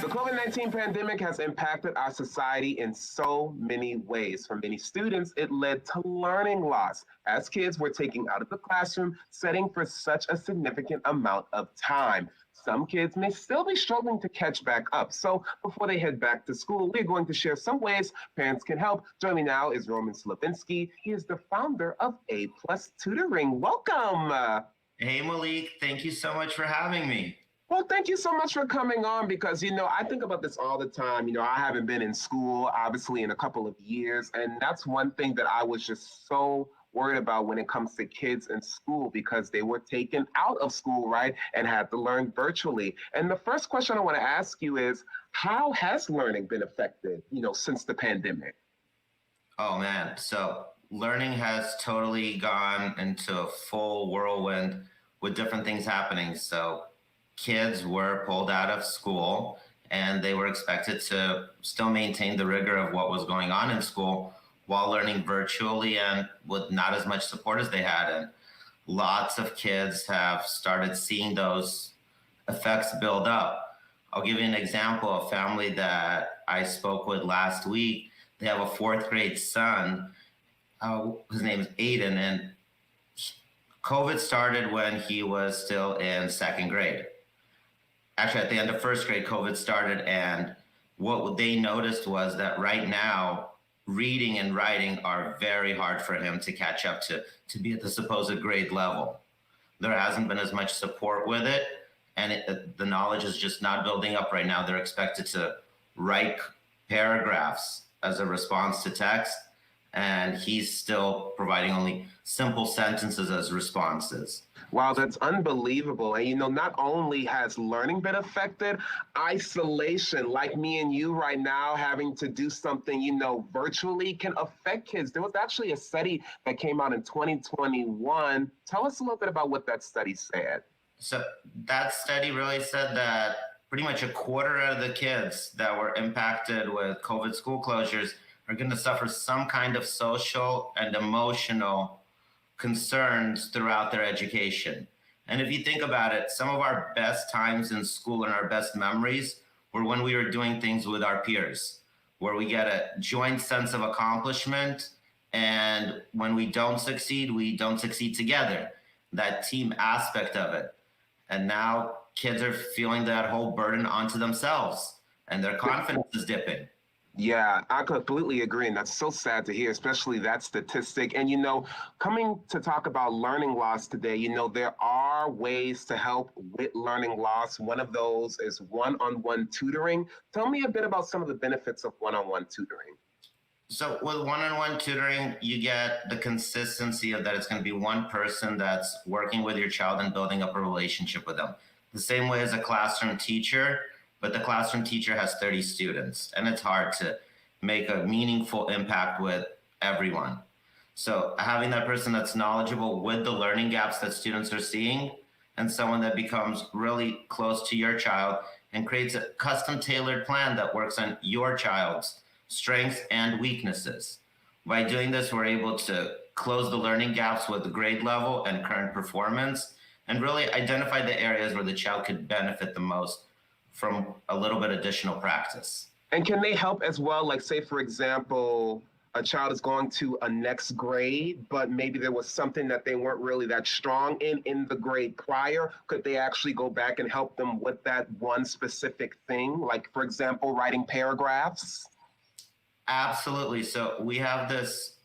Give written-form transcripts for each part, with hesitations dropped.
The COVID-19 pandemic has impacted our society in so many ways. For many students, it led to learning loss, as kids were taken out of the classroom, setting for such a significant amount of time. Some kids may still be struggling to catch back up. So before they head back to school, we're going to share some ways parents can help. Joining me now is Roman Slavinsky. He is the founder of A Tutoring. Welcome. Hey, Malik, thank you so much for having me. Well, thank you so much for coming on because, I think about this all the time. I haven't been in school, obviously, in a couple of years. And that's one thing that I was just so worried about when it comes to kids in school because they were taken out of school, right, and had to learn virtually. And the first question I want to ask you is, how has learning been affected, since the pandemic? Oh, man. So learning has totally gone into a full whirlwind with different things happening. So kids were pulled out of school and they were expected to still maintain the rigor of what was going on in school while learning virtually and with not as much support as they had. And lots of kids have started seeing those effects build up. I'll give you an example. A family that I spoke with last week, they have a fourth grade son. His name is Aiden, and COVID started when he was still in second grade. Actually, at the end of first grade, COVID started, and what they noticed was that right now, reading and writing are very hard for him to catch up to be at the supposed grade level. There hasn't been as much support with it, and the knowledge is just not building up right now. They're expected to write paragraphs as a response to text, and he's still providing only simple sentences as responses. Wow, that's unbelievable. And not only has learning been affected, isolation, like me and you right now, having to do something, virtually can affect kids. There was actually a study that came out in 2021. Tell us a little bit about what that study said. So that study really said that pretty much a quarter of the kids that were impacted with COVID school closures are going to suffer some kind of social and emotional concerns throughout their education. And if you think about it, some of our best times in school and our best memories were when we were doing things with our peers, where we get a joint sense of accomplishment. And when we don't succeed together, that team aspect of it. And now kids are feeling that whole burden onto themselves and their confidence is dipping. Yeah, I completely agree. And that's so sad to hear, especially that statistic. And, coming to talk about learning loss today, there are ways to help with learning loss. One of those is one-on-one tutoring. Tell me a bit about some of the benefits of one-on-one tutoring. So with one-on-one tutoring, you get the consistency of that it's going to be one person that's working with your child and building up a relationship with them. The same way as a classroom teacher, but the classroom teacher has 30 students, and it's hard to make a meaningful impact with everyone. So having that person that's knowledgeable with the learning gaps that students are seeing, and someone that becomes really close to your child and creates a custom tailored plan that works on your child's strengths and weaknesses. By doing this, we're able to close the learning gaps with the grade level and current performance, and really identify the areas where the child could benefit the most from a little bit additional practice. And can they help as well? Like, say, for example, a child is going to a next grade, but maybe there was something that they weren't really that strong in the grade prior. Could they actually go back and help them with that one specific thing? Like, for example, writing paragraphs? Absolutely. So we have this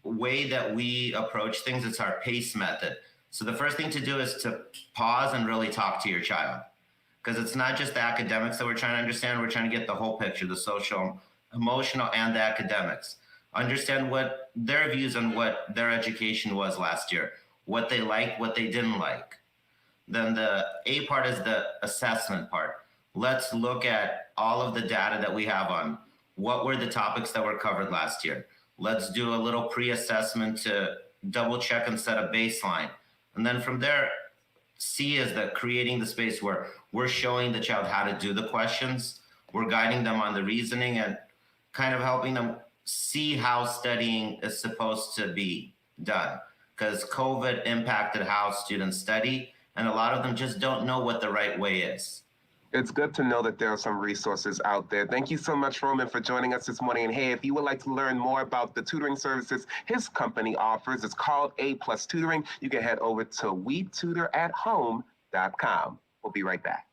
way that we approach things. It's our PACE method. So the first thing to do is to pause and really talk to your child. Because it's not just the academics that we're trying to understand. We're trying to get the whole picture, the social, emotional, and the academics. Understand what their views on what their education was last year, what they liked, what they didn't like. Then the A part is the assessment part. Let's look at all of the data that we have on what were the topics that were covered last year. Let's do a little pre-assessment to double check and set a baseline. And then from there, C is the creating the space where we're showing the child how to do the questions. We're guiding them on the reasoning and kind of helping them see how studying is supposed to be done. Because COVID impacted how students study, and a lot of them just don't know what the right way is. It's good to know that there are some resources out there. Thank you so much, Roman, for joining us this morning. And hey, if you would like to learn more about the tutoring services his company offers, it's called A Plus Tutoring. You can head over to wetutorathome.com. We'll be right back.